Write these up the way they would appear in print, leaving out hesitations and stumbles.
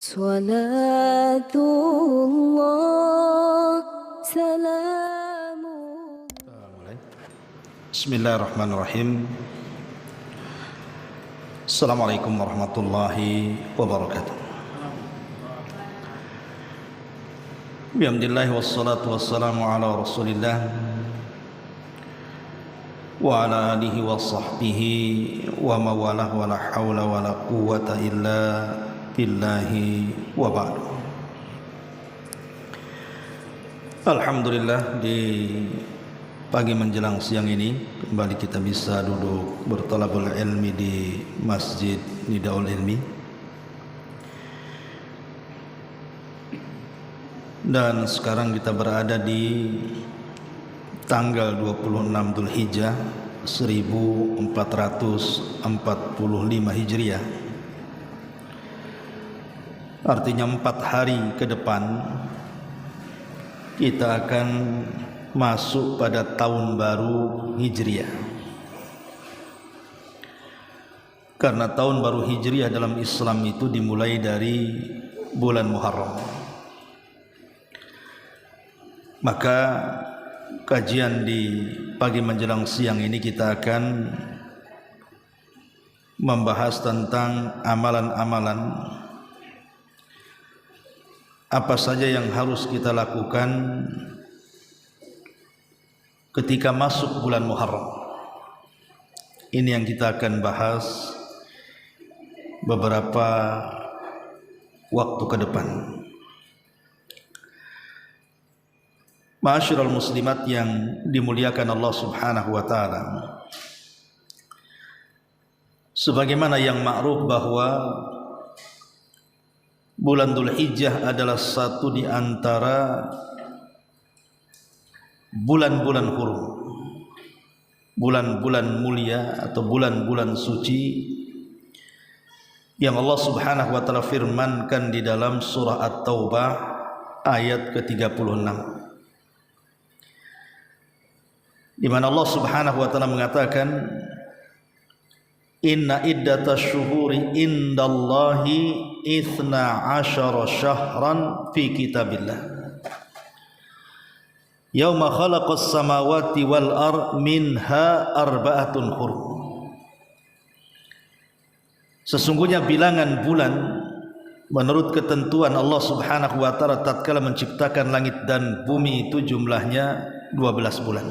Salatullah salamullah. Bismillahirrahmanirrahim. Assalamualaikum warahmatullahi wabarakatuh. Bihamdillah wassalatu wassalamu ala rasulillah wa ala alihi wa sahbihi wa mawalah wa la hawla wa la quwwata illa billahi wa ba'du. Alhamdulillah, di pagi menjelang siang ini kembali kita bisa duduk bertolabul ilmi di Masjid Nidaul Ilmi. Dan sekarang kita berada di tanggal 26 Dzulhijjah 1445 Hijriah. Artinya 4 hari ke depan kita akan masuk pada tahun baru Hijriah. Karena tahun baru Hijriah dalam Islam itu dimulai dari bulan Muharram. Maka kajian di pagi menjelang siang ini kita akan membahas tentang amalan-amalan apa saja yang harus kita lakukan ketika masuk bulan Muharram. Ini yang kita akan bahas beberapa waktu ke depan. Ma'asyiral muslimat yang dimuliakan Allah Subhanahu wa taala. Sebagaimana yang ma'ruf bahwa bulan Dzulhijjah adalah satu di antara bulan-bulan hurum, bulan-bulan mulia atau bulan-bulan suci yang Allah Subhanahu wa taala firmankan di dalam surah At-Taubah ayat ke-36, di mana Allah Subhanahu wa taala mengatakan, inna iddatash syuhuri indallahi 12 syahran fi kitabillah yauma khalaqas samawati wal ard minha arba'atun hurum. Sesungguhnya bilangan bulan menurut ketentuan Allah Subhanahu wa taala tatkala menciptakan langit dan bumi itu jumlahnya 12 bulan.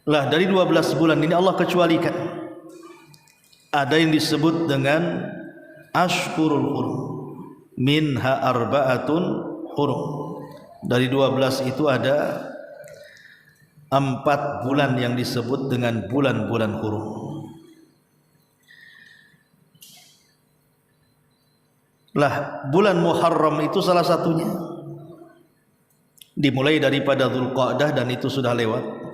Lah dari 12 bulan ini Allah kecualikan ada yang disebut dengan ashhurul hurum, minha arba'atun hurum. Dari 12 itu ada 4 bulan yang disebut dengan bulan-bulan hurum. Lah bulan Muharram itu salah satunya. Dimulai daripada Dzulqa'dah dan itu sudah lewat.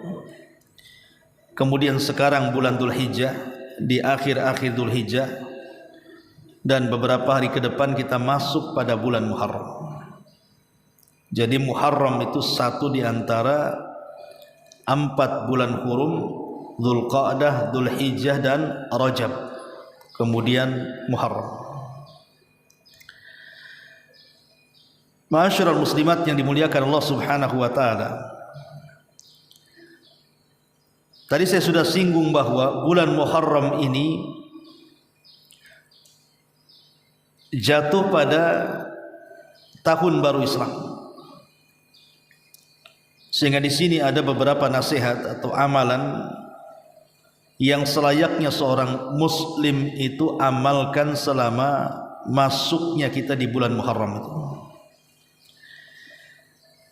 Kemudian sekarang bulan Dzulhijjah, di akhir-akhir Dzulhijjah, dan beberapa hari ke depan kita masuk pada bulan Muharram. Jadi Muharram itu satu di antara 4 bulan hurum, Dzulqa'dah, Dzulhijjah dan Rajab. Kemudian Muharram. Ma'asyiral muslimat yang dimuliakan Allah Subhanahu wa taala. Tadi saya sudah singgung bahwa bulan Muharram ini jatuh pada tahun baru Islam. Sehingga di sini ada beberapa nasihat atau amalan yang selayaknya seorang muslim itu amalkan selama masuknya kita di bulan Muharram itu.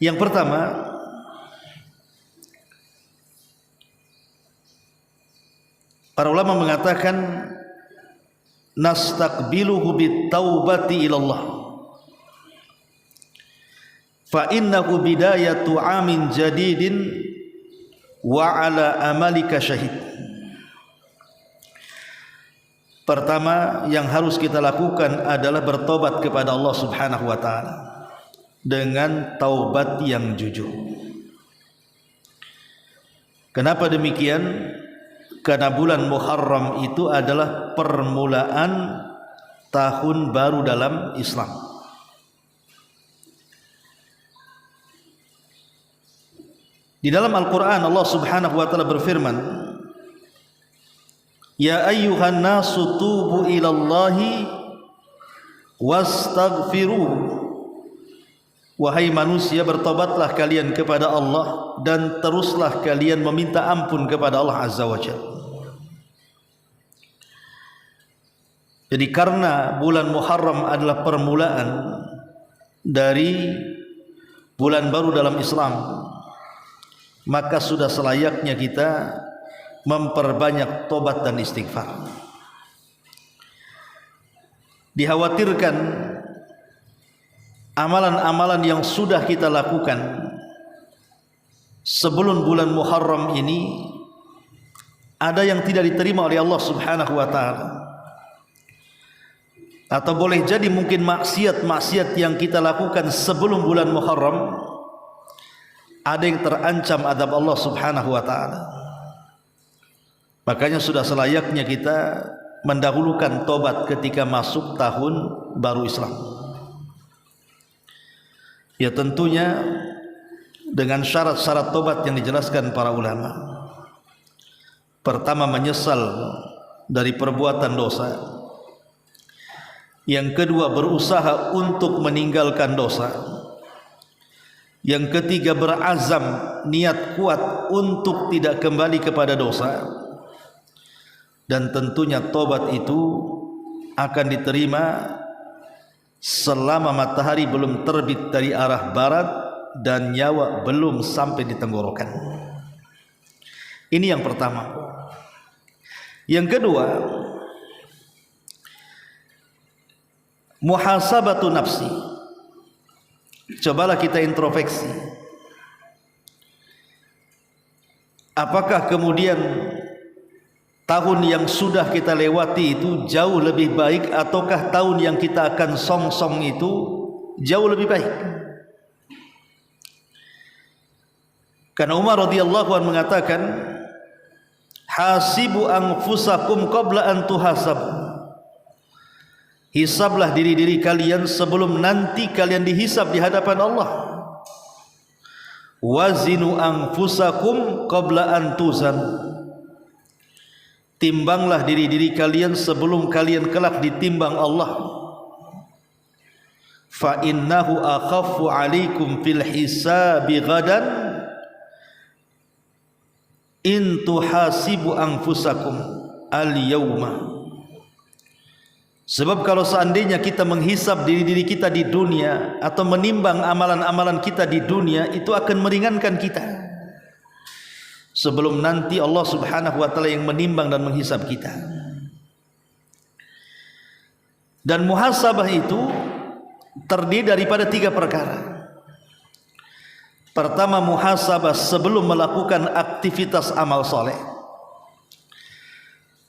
Yang pertama, para ulama mengatakan nastaqbiluhu bitaubati ilallah fa innahu bidayatu amin jadidin wa ala amalika syahid. Pertama yang harus kita lakukan adalah bertobat kepada Allah Subhanahu wa taala dengan taubat yang jujur. Kenapa demikian? Karena bulan Muharram itu adalah permulaan tahun baru dalam Islam. Di dalam Al-Quran Allah subhanahu wa ta'ala berfirman, Ya ayyuhan nasu tubu ilallahi wastaghfiruh. Wahai manusia, bertobatlah kalian kepada Allah dan teruslah kalian meminta ampun kepada Allah Azza wa Jalla. Jadi karena bulan Muharram adalah permulaan dari bulan baru dalam Islam, maka sudah selayaknya kita memperbanyak tobat dan istighfar. Dikhawatirkan amalan-amalan yang sudah kita lakukan sebelum bulan Muharram ini ada yang tidak diterima oleh Allah Subhanahu wa ta'ala, atau boleh jadi mungkin maksiat-maksiat yang kita lakukan sebelum bulan Muharram ada yang terancam azab Allah Subhanahu wa ta'ala. Makanya sudah selayaknya kita mendahulukan tobat ketika masuk tahun baru Islam. Ya tentunya dengan syarat-syarat tobat yang dijelaskan para ulama. Pertama, menyesal dari perbuatan dosa. Yang kedua, berusaha untuk meninggalkan dosa. Yang ketiga, berazam, niat kuat untuk tidak kembali kepada dosa. Dan tentunya tobat itu akan diterima selama matahari belum terbit dari arah barat dan nyawa belum sampai di tenggorokan. Ini yang pertama. Yang kedua, muhasabatu nafsi. Cobalah kita introspeksi. Apakah kemudian tahun yang sudah kita lewati itu jauh lebih baik, ataukah tahun yang kita akan song-song itu jauh lebih baik? Karena Umar radhiyallahu anhu mengatakan, hasibu anfusakum qabla an tuhasabu. Hisablah diri-diri kalian sebelum nanti kalian dihisab di hadapan Allah. Wazinu anfusakum qabla an tuzanu. Timbanglah diri-diri kalian sebelum kalian kelak ditimbang Allah. Fa innahu akhaffu alaikum fil hisabi ghadan in tuhasibu anfusakum al yauma. Sebab kalau seandainya kita menghisab diri-diri kita di dunia atau menimbang amalan-amalan kita di dunia, itu akan meringankan kita sebelum nanti Allah Subhanahu wa ta'ala yang menimbang dan menghisab kita. Dan muhasabah itu terdiri daripada 3 perkara. Pertama, muhasabah sebelum melakukan aktivitas amal soleh.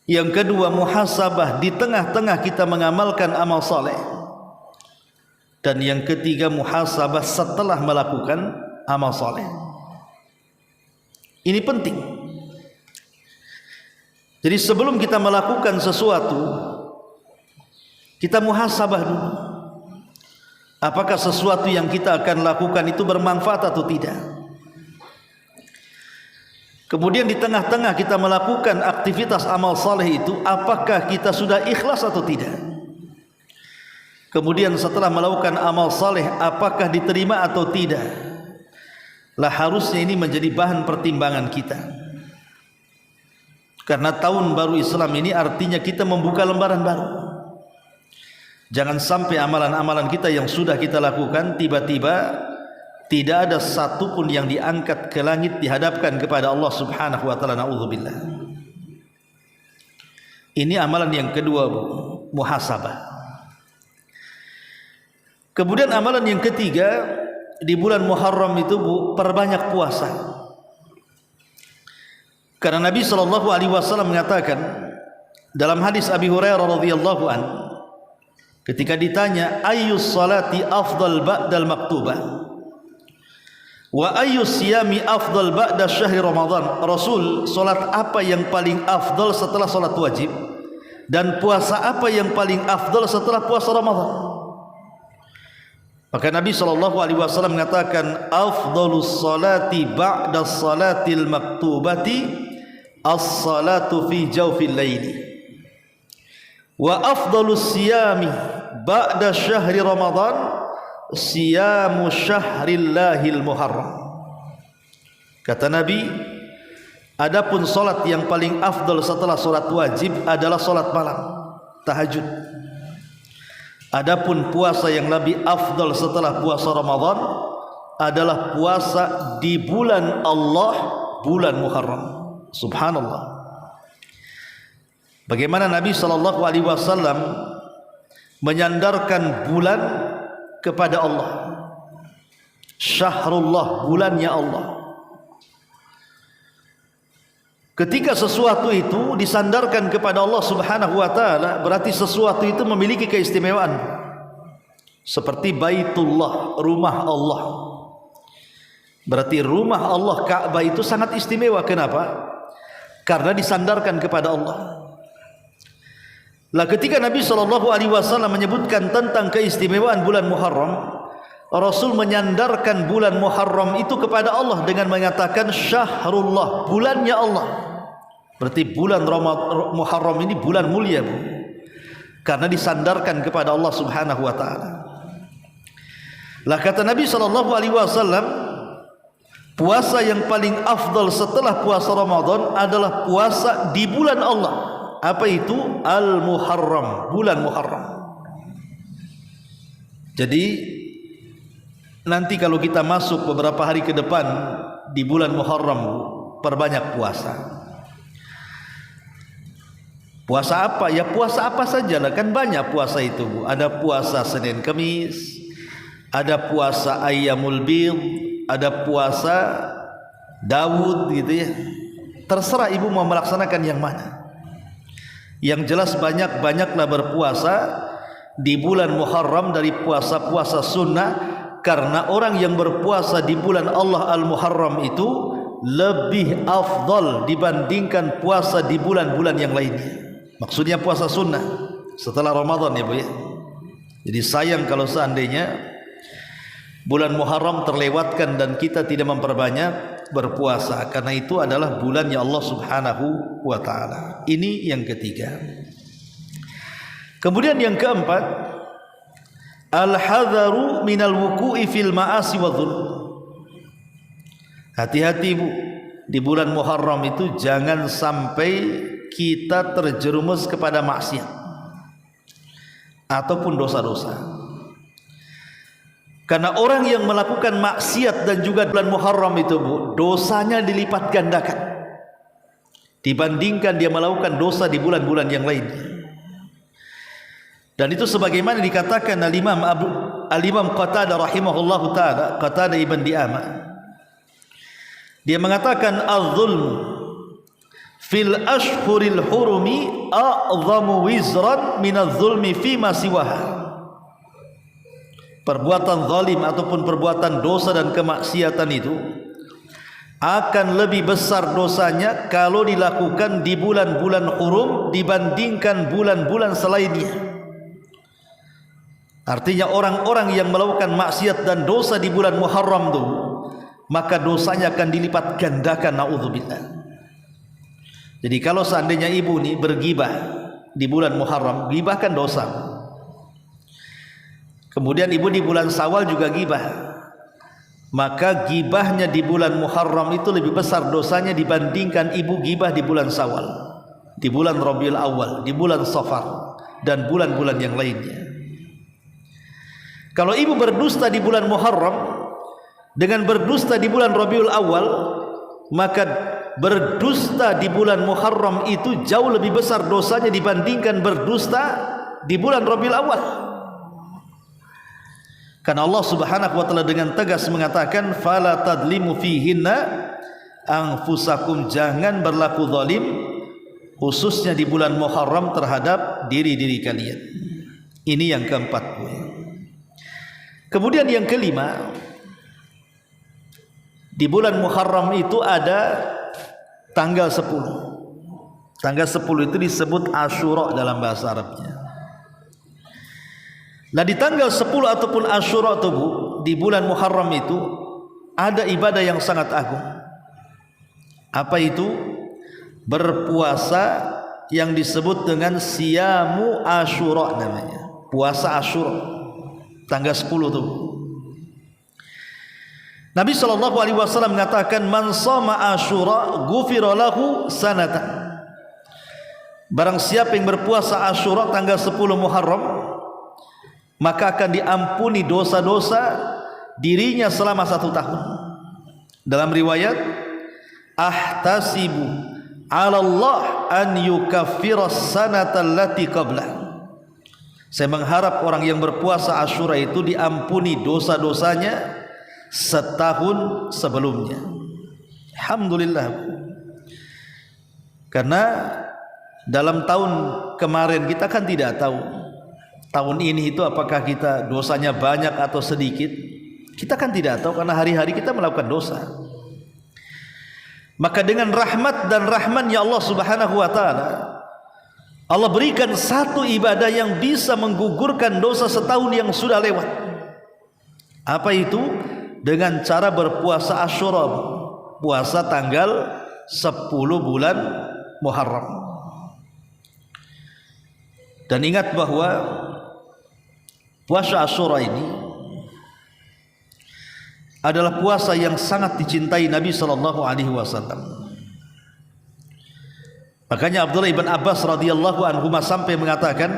Yang kedua, muhasabah di tengah-tengah kita mengamalkan amal soleh. Dan yang ketiga, muhasabah setelah melakukan amal soleh. Ini penting. Jadi sebelum kita melakukan sesuatu, kita muhasabah dulu. Apakah sesuatu yang kita akan lakukan itu bermanfaat atau tidak? Kemudian di tengah-tengah kita melakukan aktivitas amal saleh itu, apakah kita sudah ikhlas atau tidak? Kemudian setelah melakukan amal saleh, apakah diterima atau tidak? Lah harusnya ini menjadi bahan pertimbangan kita. Karena tahun baru Islam ini artinya kita membuka lembaran baru. Jangan sampai amalan-amalan kita yang sudah kita lakukan tiba-tiba tidak ada satu pun yang diangkat ke langit dihadapkan kepada Allah Subhanahu wa ta'ala. Na'udzubillah. Ini amalan yang kedua, muhasabah. Kemudian amalan yang ketiga, di bulan Muharram itu perbanyak puasa. Karena Nabi SAW mengatakan dalam hadis Abi Hurairah radhiyallahu an, ketika ditanya ayyus salati afdal ba'dal maktubah wa ayyus siyami afdal ba'da syahri Ramadan, Rasul, salat apa yang paling afdal setelah salat wajib? Dan puasa apa yang paling afdal setelah puasa Ramadan? Maka Nabi SAW mengatakan, afdalus salati ba'da salatil maktubati as-salatu fi jawfil laili, wa afdalus siyami ba'da syahri Ramadan siyamu syahrillahil muharram. Kata Nabi, adapun salat yang paling afdal setelah salat wajib adalah salat malam, tahajud. Adapun puasa yang lebih afdal setelah puasa Ramadan adalah puasa di bulan Allah, bulan Muharram. Subhanallah. Bagaimana Nabi SAW menyandarkan bulan kepada Allah. Syahrullah, bulannya Allah. Ketika sesuatu itu disandarkan kepada Allah Subhanahu wa taala, berarti sesuatu itu memiliki keistimewaan. Seperti Baitullah, rumah Allah. Berarti rumah Allah, Ka'bah itu sangat istimewa. Kenapa? Karena disandarkan kepada Allah. Lah ketika Nabi SAW menyebutkan tentang keistimewaan bulan Muharram, Rasul menyandarkan bulan Muharram itu kepada Allah dengan mengatakan Syahrullah, bulannya Allah. Berarti bulan Muharram ini bulan mulia, Bu. Karena disandarkan kepada Allah Subhanahu wa taala. Lah kata Nabi SAW, puasa yang paling afdal setelah puasa Ramadan adalah puasa di bulan Allah. Apa itu? Al-Muharram, bulan Muharram. Jadi nanti kalau kita masuk beberapa hari ke depan di bulan Muharram, perbanyak puasa. Puasa apa? Ya puasa apa saja lah, kan banyak puasa itu, Bu. Ada puasa Senin Kamis, ada puasa Ayyamul Bid, ada puasa Daud gitu ya. Terserah ibu mau melaksanakan yang mana. Yang jelas banyak-banyaklah berpuasa di bulan Muharram dari puasa-puasa sunnah, karena orang yang berpuasa di bulan Allah Al-Muharram itu lebih afdal dibandingkan puasa di bulan-bulan yang lainnya. Maksudnya puasa sunnah setelah Ramadan ya Bu ya. Jadi sayang kalau seandainya bulan Muharram terlewatkan dan kita tidak memperbanyak berpuasa, karena itu adalah bulannya Allah Subhanahu wa taala. Ini yang ketiga. Kemudian yang keempat, al-hadharu minal wuku'i fil ma'asi wa dhulm. Hati-hati Bu, di bulan Muharram itu jangan sampai kita terjerumus kepada maksiat ataupun dosa-dosa. Karena orang yang melakukan maksiat dan juga bulan Muharram itu, Bu, dosanya dilipat gandakan dibandingkan dia melakukan dosa di bulan-bulan yang lainnya. Dan itu sebagaimana dikatakan Al-Imam Qatadah rahimahullahu taala, Qatadah ibn Di'amah, dia mengatakan az-zulm fil ashhuril hurumi a'zamu wizran minadz-zulmi fima siwaha. Perbuatan zalim ataupun perbuatan dosa dan kemaksiatan itu akan lebih besar dosanya kalau dilakukan di bulan-bulan hurum dibandingkan bulan-bulan selainnya. Artinya orang-orang yang melakukan maksiat dan dosa di bulan Muharram itu, maka dosanya akan dilipat gandakan, naudzubillah. Jadi kalau seandainya ibu nih bergibah di bulan Muharram, gibah kan dosa. Kemudian ibu di bulan Syawal juga gibah, maka gibahnya di bulan Muharram itu lebih besar dosanya dibandingkan ibu gibah di bulan Syawal, di bulan Rabiul Awal, di bulan Safar, dan bulan-bulan yang lainnya. Kalau ibu berdusta di bulan Muharram dengan berdusta di bulan Rabiul Awal, maka berdusta di bulan Muharram itu jauh lebih besar dosanya dibandingkan berdusta di bulan Rabiul Awal. Karena Allah Subhanahu wa taala dengan tegas mengatakan fala tadlimu fihinna anfusakum, jangan berlaku zalim khususnya di bulan Muharram terhadap diri-diri kalian. Ini yang keempat. Kemudian yang kelima, di bulan Muharram itu ada tanggal 10. Tanggal 10 itu disebut Asyura dalam bahasa Arabnya. Nah, di tanggal 10 ataupun Asyura itu Bu, di bulan Muharram itu ada ibadah yang sangat agung. Apa itu? Berpuasa yang disebut dengan Siyamu Asyura namanya. Puasa Asyura tanggal 10 itu. Nabi SAW mengatakan, man shoma Asyura ghufira lahu sanatan. Barang siapa yang berpuasa Asyura tanggal 10 Muharram, maka akan diampuni dosa-dosa dirinya selama 1 tahun. Dalam riwayat, ahtasibu 'ala Allah an yukaffira sanata allati qablah. Saya mengharap orang yang berpuasa Asyura itu diampuni dosa-dosanya setahun sebelumnya. Alhamdulillah. Karena dalam tahun kemarin kita kan tidak tahu tahun ini itu apakah kita dosanya banyak atau sedikit. Kita kan tidak tahu karena hari-hari kita melakukan dosa. Maka dengan rahmat dan rahman-Nya Allah Subhanahu wa taala, Allah berikan satu ibadah yang bisa menggugurkan dosa setahun yang sudah lewat. Apa itu? Dengan cara berpuasa Asyura, puasa tanggal 10 bulan Muharram. Dan ingat bahwa puasa Asyura ini adalah puasa yang sangat dicintai Nabi SAW. Makanya Abdullah ibn Abbas radhiyallahu anhu sampai mengatakan,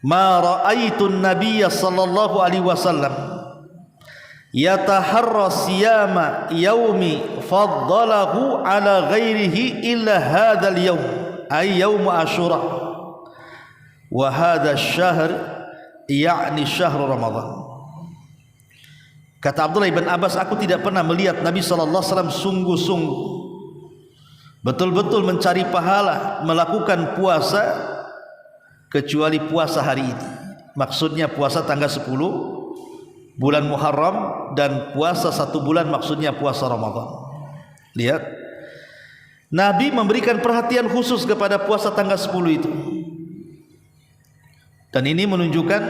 ma ra'aitun nabiyya sallallahu alaihi wasallam yataharra siyama yaumi faddalahu ala ghairihi illa hadzal yaum ay yaum Asyura wa hadha syahr yakni syahr Ramadan. Kata Abdullah ibn Abbas, aku tidak pernah melihat Nabi SAW sungguh-sungguh betul-betul mencari pahala melakukan puasa kecuali puasa hari ini. Maksudnya puasa tanggal 10 bulan Muharram dan puasa 1 bulan, maksudnya puasa Ramadan. Lihat, Nabi memberikan perhatian khusus kepada puasa tanggal 10 itu. Dan ini menunjukkan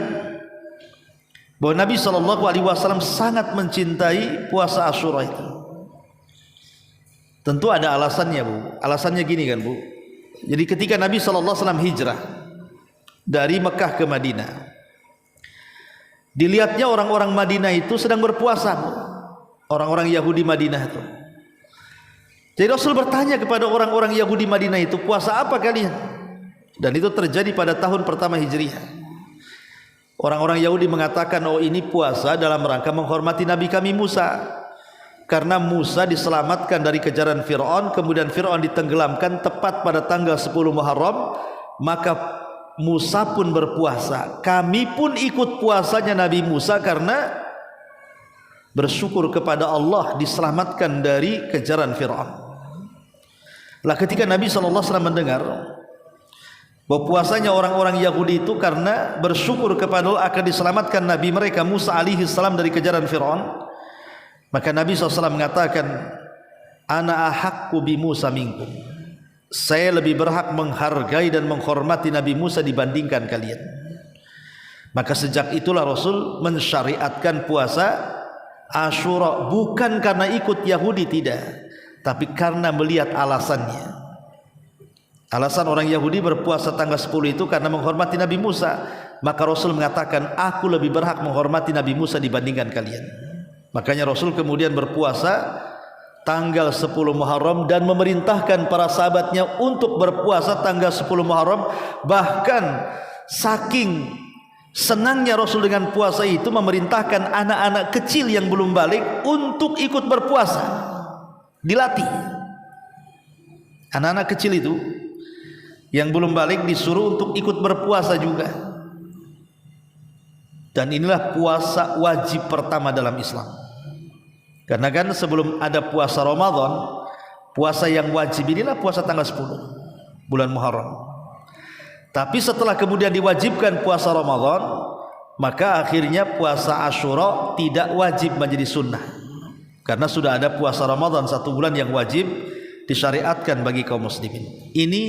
bahwa Nabi SAW sangat mencintai puasa Asyura itu. Tentu ada alasannya Bu. Alasannya gini kan Bu. Jadi ketika Nabi SAW hijrah dari Mekah ke Madinah, dilihatnya orang-orang Madinah itu sedang berpuasa Bu. Orang-orang Yahudi Madinah itu. Jadi Rasul bertanya kepada orang-orang Yahudi Madinah itu, puasa apa kalian? Dan itu terjadi pada tahun pertama Hijriah. Orang-orang Yahudi mengatakan, oh ini puasa dalam rangka menghormati Nabi kami Musa. Karena Musa diselamatkan dari kejaran Fir'aun, kemudian Fir'aun ditenggelamkan tepat pada tanggal 10 Muharram, maka Musa pun berpuasa. Kami pun ikut puasanya Nabi Musa karena bersyukur kepada Allah diselamatkan dari kejaran Fir'aun. Lah ketika Nabi SAW mendengar bahwa puasanya orang-orang Yahudi itu karena bersyukur kepada Allah akan diselamatkan Nabi mereka Musa alaihi salam dari kejaran Fir'aun, maka Nabi SAW mengatakan, ana ahaqqu bi Musa minkum, saya lebih berhak menghargai dan menghormati Nabi Musa dibandingkan kalian. Maka sejak itulah Rasul mensyariatkan puasa Asyura, bukan karena ikut Yahudi, tidak, tapi karena melihat alasannya. Alasan orang Yahudi berpuasa tanggal 10 itu karena menghormati Nabi Musa. Maka Rasul mengatakan, aku lebih berhak menghormati Nabi Musa dibandingkan kalian. Makanya Rasul kemudian berpuasa tanggal 10 Muharram dan memerintahkan para sahabatnya untuk berpuasa tanggal 10 Muharram. Bahkan saking senangnya Rasul dengan puasa itu, memerintahkan anak-anak kecil yang belum balik untuk ikut berpuasa. Dilatih. Anak-anak kecil itu yang belum balik disuruh untuk ikut berpuasa juga. Dan inilah puasa wajib pertama dalam Islam. Karena kan sebelum ada puasa Ramadan, puasa yang wajib inilah puasa tanggal 10 bulan Muharram. Tapi setelah kemudian diwajibkan puasa Ramadan, maka akhirnya puasa Asyura tidak wajib menjadi sunnah. Karena sudah ada puasa Ramadan 1 bulan yang wajib disyariatkan bagi kaum muslimin. Ini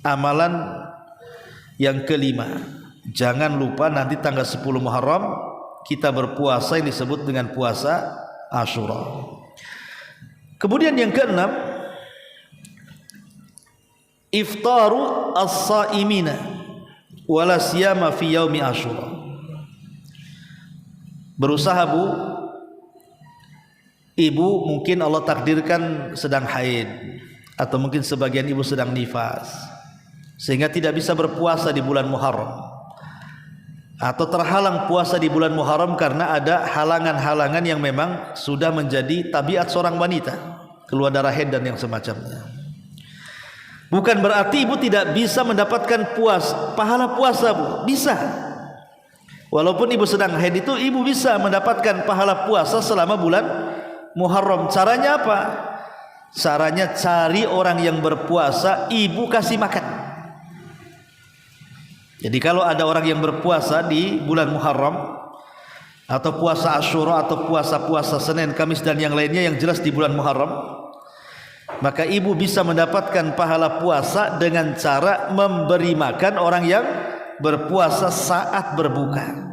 amalan yang kelima. Jangan lupa nanti tanggal 10 Muharram kita berpuasa yang disebut dengan puasa Asyura. Kemudian yang keenam, iftaru as-saimina wala siyama fi yaumi Asyura. Berusaha Bu, ibu mungkin Allah takdirkan sedang haid, atau mungkin sebagian ibu sedang nifas, sehingga tidak bisa berpuasa di bulan Muharram, atau terhalang puasa di bulan Muharram karena ada halangan-halangan yang memang sudah menjadi tabiat seorang wanita, keluar darah haid dan yang semacamnya. Bukan berarti ibu tidak bisa mendapatkan pahala puasa Bu, bisa. Walaupun ibu sedang haid itu ibu bisa mendapatkan pahala puasa selama bulan Muharram. Caranya apa? Caranya cari orang yang berpuasa, ibu kasih makan. Jadi kalau ada orang yang berpuasa di bulan Muharram, atau puasa Asyura, atau puasa-puasa Senin, Kamis dan yang lainnya yang jelas di bulan Muharram, maka ibu bisa mendapatkan pahala puasa dengan cara memberi makan orang yang berpuasa saat berbuka.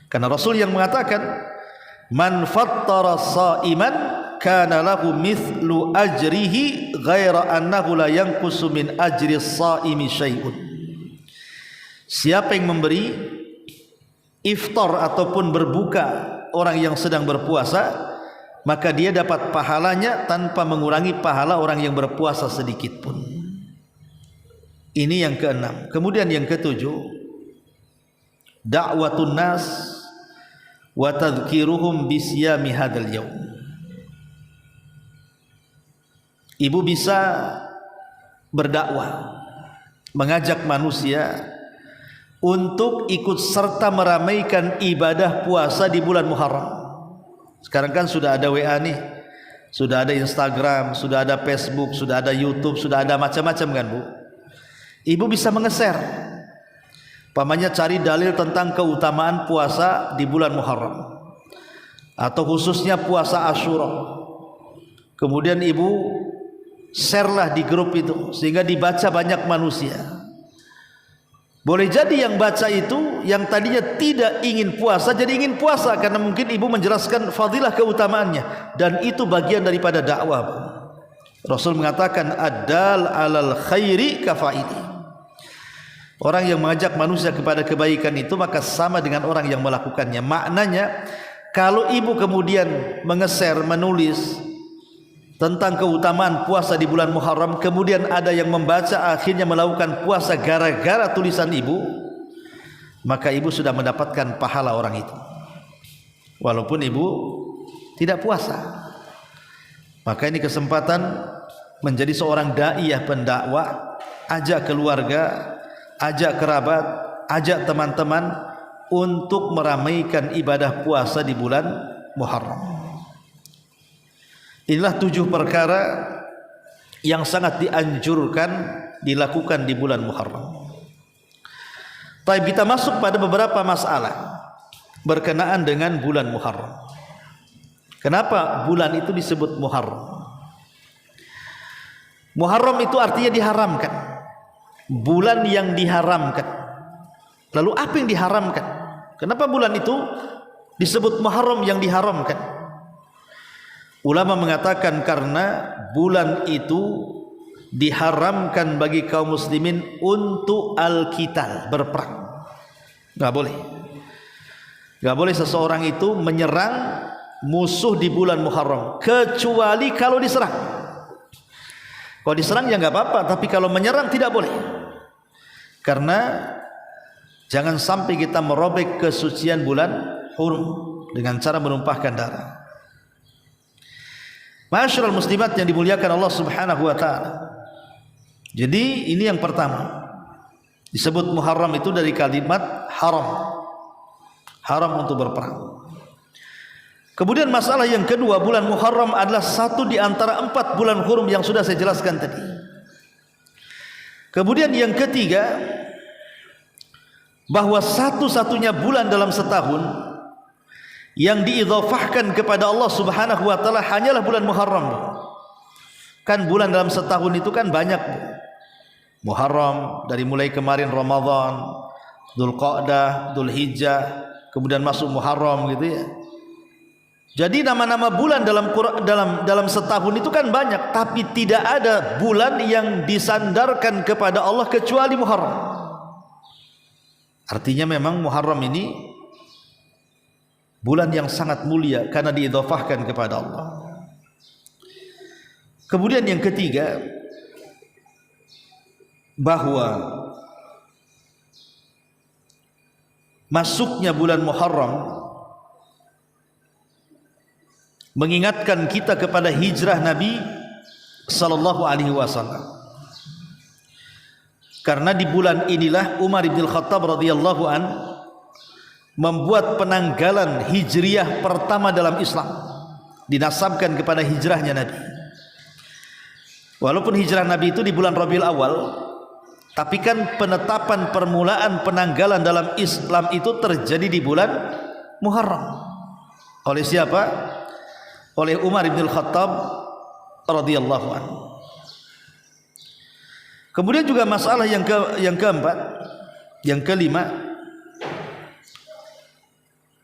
Karena Rasul yang mengatakan, man fattara sha'iman kana lahu mithlu ajrihi ghaira annahu la yanqusu min ajri shaimi syai'un. Siapa yang memberi iftar ataupun berbuka orang yang sedang berpuasa, maka dia dapat pahalanya tanpa mengurangi pahala orang yang berpuasa sedikit pun. Ini yang keenam. Kemudian yang ketujuh, da'watun nas wa tadhkiruhum bisyami hadzal yaum. Ibu bisa berdakwah, mengajak manusia untuk ikut serta meramaikan ibadah puasa di bulan Muharram. Sekarang kan sudah ada WA nih, sudah ada Instagram, sudah ada Facebook, sudah ada YouTube, sudah ada macam-macam kan Bu. Ibu bisa mengeser, pamannya cari dalil tentang keutamaan puasa di bulan Muharram, atau khususnya puasa Asyura. Kemudian ibu share lah di grup itu sehingga dibaca banyak manusia. Boleh jadi yang baca itu yang tadinya tidak ingin puasa jadi ingin puasa, karena mungkin ibu menjelaskan fadilah keutamaannya, dan itu bagian daripada dakwah. Rasul mengatakan ad-dal alal khairi kafaili. Orang yang mengajak manusia kepada kebaikan itu maka sama dengan orang yang melakukannya. Maknanya kalau ibu kemudian mengeser, menulis tentang keutamaan puasa di bulan Muharram, kemudian ada yang membaca akhirnya melakukan puasa gara-gara tulisan ibu, maka ibu sudah mendapatkan pahala orang itu walaupun ibu tidak puasa. Maka ini kesempatan menjadi seorang daiyah pendakwah, ajak keluarga, ajak kerabat, ajak teman-teman untuk meramaikan ibadah puasa di bulan Muharram. Inilah 7 perkara yang sangat dianjurkan dilakukan di bulan Muharram. Baik, kita masuk pada beberapa masalah berkenaan dengan bulan Muharram. Kenapa bulan itu disebut Muharram? Muharram itu artinya diharamkan, bulan yang diharamkan. Lalu apa yang diharamkan? Kenapa bulan itu disebut Muharram yang diharamkan? Ulama mengatakan karena bulan itu diharamkan bagi kaum muslimin untuk al-qital, berperang. Gak boleh. Gak boleh seseorang itu menyerang musuh di bulan Muharram, kecuali kalau diserang. Kalau diserang ya gak apa-apa, tapi kalau menyerang tidak boleh. Karena jangan sampai kita merobek kesucian bulan hurum dengan cara menumpahkan darah. Ma'asyiral muslimat yang dimuliakan Allah Subhanahu wa taala. Jadi ini yang pertama. Disebut Muharram itu dari kalimat haram. Haram untuk berperang. Kemudian masalah yang kedua, bulan Muharram adalah satu di antara 4 bulan hurum yang sudah saya jelaskan tadi. Kemudian yang ketiga, bahwa satu-satunya bulan dalam setahun yang diidhafahkan kepada Allah Subhanahu wa taala hanyalah bulan Muharram. Kan bulan dalam setahun itu kan banyak. Muharram, dari mulai kemarin Ramadan, Dzulqa'dah, Dzulhijjah, kemudian masuk Muharram gitu ya. Jadi nama-nama bulan dalam setahun itu kan banyak, tapi tidak ada bulan yang disandarkan kepada Allah kecuali Muharram. Artinya memang Muharram ini bulan yang sangat mulia karena diidhafahkan kepada Allah. Kemudian yang ketiga, bahwa masuknya bulan Muharram mengingatkan kita kepada hijrah Nabi sallallahu alaihi wasallam. Karena di bulan inilah Umar bin Khattab radhiyallahu an membuat penanggalan hijriyah pertama dalam Islam, dinasabkan kepada hijrahnya Nabi. Walaupun hijrah Nabi itu di bulan Rabiul Awal, tapi kan penetapan permulaan penanggalan dalam Islam itu terjadi di bulan Muharram. Oleh siapa? Oleh Umar bin Khattab radhiyallahu anhu. Kemudian juga masalah yang keempat, yang kelima,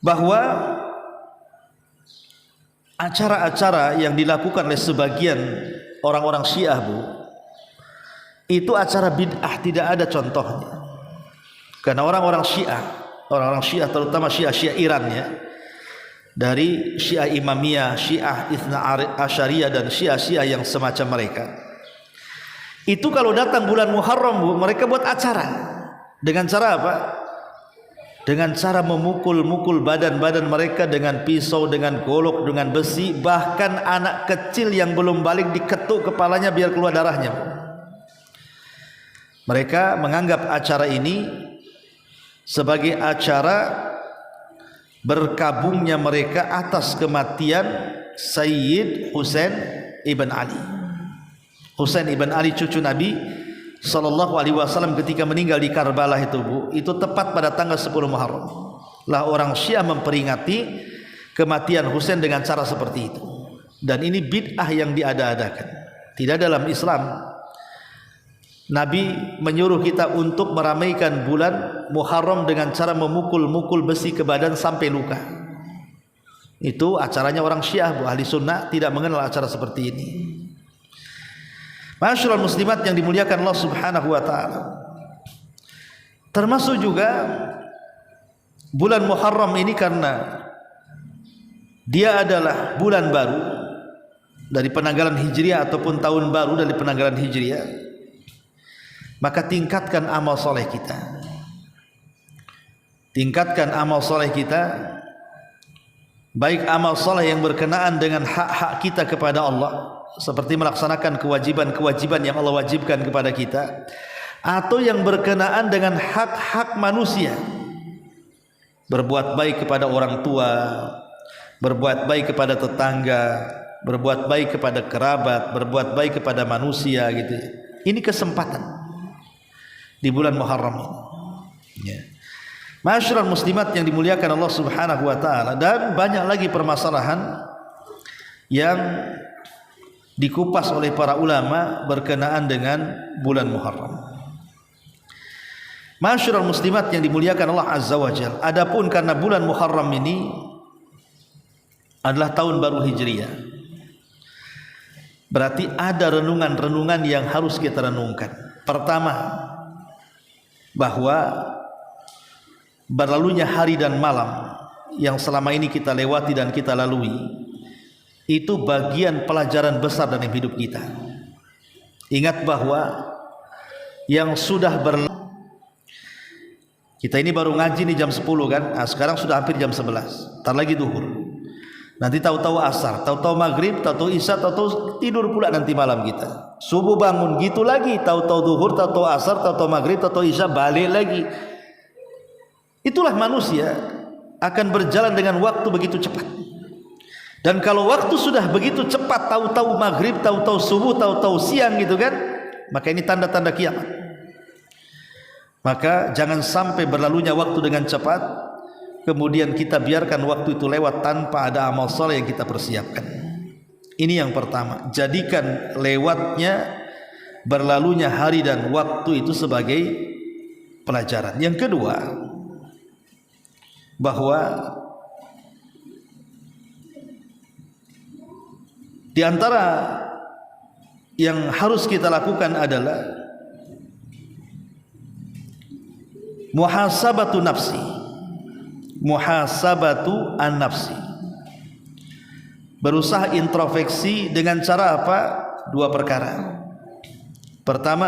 bahwa acara-acara yang dilakukan oleh sebagian orang-orang Syiah, itu acara bid'ah, tidak ada contohnya. Karena orang-orang Syiah terutama Syiah Iran ya, dari Syiah Imamiyah, Syiah Itsna Asyariyah dan Syiah yang semacam mereka, itu kalau datang bulan Muharram mereka buat acara. Dengan cara apa? Dengan cara memukul-mukul badan-badan mereka dengan pisau, dengan golok, dengan besi. Bahkan anak kecil yang belum balik diketuk kepalanya biar keluar darahnya. Mereka menganggap acara ini sebagai acara berkabungnya mereka atas kematian Sayyid Husain ibn Ali. Husain ibn Ali cucu Nabi sallallahu alaihi wasallam ketika meninggal di Karbala itu tepat pada tanggal 10 Muharram. Lah orang Syiah memperingati kematian Husain dengan cara seperti itu. Dan ini bid'ah yang diada-adakan. Tidak dalam Islam. Nabi menyuruh kita untuk meramaikan bulan Muharram dengan cara memukul-mukul besi ke badan sampai luka. Itu acaranya orang Syiah, ahli sunnah tidak mengenal acara seperti ini. Ma'asyiral muslimat yang dimuliakan Allah Subhanahu wa taala. Termasuk juga bulan Muharram ini karena dia adalah bulan baru dari penanggalan Hijriah ataupun tahun baru dari penanggalan Hijriah, maka tingkatkan amal soleh kita. Tingkatkan amal soleh kita, baik amal soleh yang berkenaan dengan hak-hak kita kepada Allah, seperti melaksanakan kewajiban-kewajiban yang Allah wajibkan kepada kita, atau yang berkenaan dengan hak-hak manusia, berbuat baik kepada orang tua, berbuat baik kepada tetangga, berbuat baik kepada kerabat, berbuat baik kepada manusia gitu. Ini kesempatan di bulan Muharram ini ya. Ma'asyiral muslimat yang dimuliakan Allah Subhanahu wa taala, dan banyak lagi permasalahan yang dikupas oleh para ulama berkenaan dengan bulan Muharram. Ma'asyiral muslimat yang dimuliakan Allah Azza wa Jalla, adapun karena bulan Muharram ini adalah tahun baru Hijriah, berarti ada renungan-renungan yang harus kita renungkan. Pertama, bahwa berlalunya hari dan malam yang selama ini kita lewati dan kita lalui, itu bagian pelajaran besar dalam hidup kita. Ingat bahwa yang sudah berlalu, kita ini baru ngaji nih jam 10 kan, nah, sekarang sudah hampir jam 11, ntar lagi duhur, nanti tahu-tahu asar, tahu-tahu maghrib, tahu-tahu isya, tahu-tahu tidur pula nanti malam kita. Subuh bangun gitu lagi, tahu-tahu duhur, tahu-tahu asar, tahu-tahu maghrib, tahu-tahu isya, balik lagi. Itulah manusia, akan berjalan dengan waktu begitu cepat. Dan kalau waktu sudah begitu cepat, tahu-tahu maghrib, tahu-tahu subuh, tahu-tahu siang gitu kan, maka ini tanda-tanda kiamat. Maka jangan sampai berlalunya waktu dengan cepat, kemudian kita biarkan waktu itu lewat tanpa ada amal soleh yang kita persiapkan. Ini yang pertama, jadikan lewatnya, berlalunya hari dan waktu itu sebagai pelajaran. Yang kedua, bahwa di antara yang harus kita lakukan adalah muhasabatu nafsi, muhasabatu an-nafsi. Berusaha introspeksi dengan cara apa? Dua perkara. Pertama,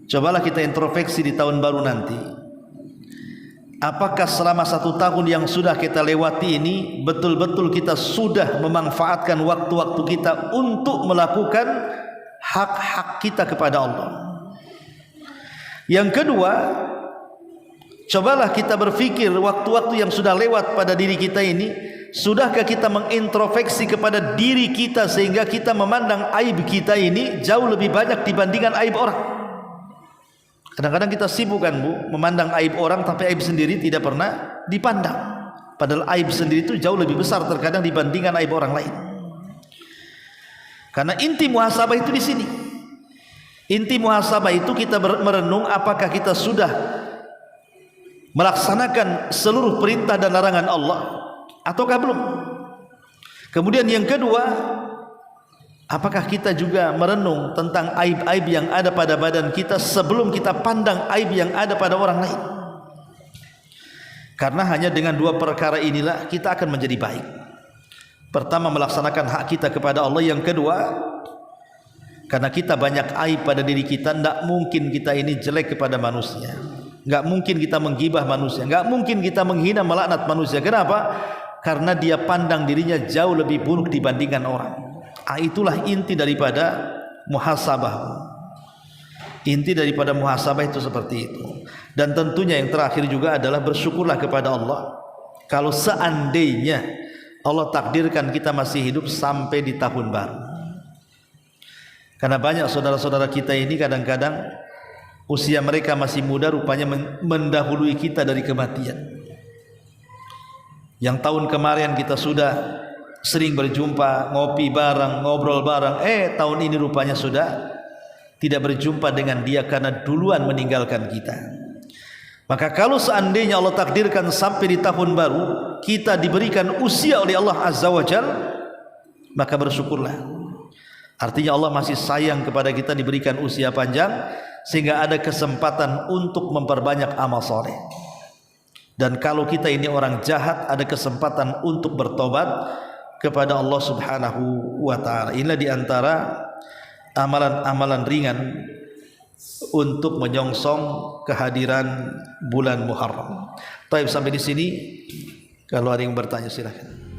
cobalah kita introspeksi di tahun baru nanti. Apakah selama 1 tahun yang sudah kita lewati ini betul-betul kita sudah memanfaatkan waktu-waktu kita untuk melakukan hak-hak kita kepada Allah? Yang kedua, cobalah kita berpikir waktu-waktu yang sudah lewat pada diri kita ini, sudahkah kita mengintrospeksi kepada diri kita sehingga kita memandang aib kita ini jauh lebih banyak dibandingkan aib orang? Kadang-kadang kita sibuk kan Bu, memandang aib orang tapi aib sendiri tidak pernah dipandang. Padahal aib sendiri itu jauh lebih besar terkadang dibandingkan aib orang lain. Karena inti muhasabah itu di sini. Inti muhasabah itu kita merenung apakah kita sudah melaksanakan seluruh perintah dan larangan Allah ataukah belum. Kemudian yang kedua, apakah kita juga merenung tentang aib-aib yang ada pada badan kita sebelum kita pandang aib yang ada pada orang lain. Karena hanya dengan dua perkara inilah kita akan menjadi baik. Pertama, melaksanakan hak kita kepada Allah. Yang kedua, karena kita banyak aib pada diri kita, tidak mungkin kita ini jelek kepada manusia, tidak mungkin kita menggibah manusia, tidak mungkin kita menghina melaknat manusia. Kenapa? Karena dia pandang dirinya jauh lebih buruk dibandingkan orang. Itulah inti daripada muhasabah. Inti daripada muhasabah itu seperti itu. Dan tentunya yang terakhir juga adalah bersyukurlah kepada Allah kalau seandainya Allah takdirkan kita masih hidup sampai di tahun baru. Karena banyak saudara-saudara kita ini kadang-kadang usia mereka masih muda, rupanya mendahului kita dari kematian. Yang tahun kemarin kita sudah sering berjumpa, ngopi bareng, ngobrol bareng, tahun ini rupanya sudah tidak berjumpa dengan dia karena duluan meninggalkan kita. Maka kalau seandainya Allah takdirkan sampai di tahun baru kita diberikan usia oleh Allah Azza wa Jalla, maka bersyukurlah. Artinya Allah masih sayang kepada kita, diberikan usia panjang sehingga ada kesempatan untuk memperbanyak amal soleh. Dan kalau kita ini orang jahat, ada kesempatan untuk bertobat kepada Allah Subhanahu wa ta'ala. Inilah diantara amalan-amalan ringan untuk menyongsong kehadiran bulan Muharram. Baik, sampai di sini. Kalau ada yang bertanya silakan.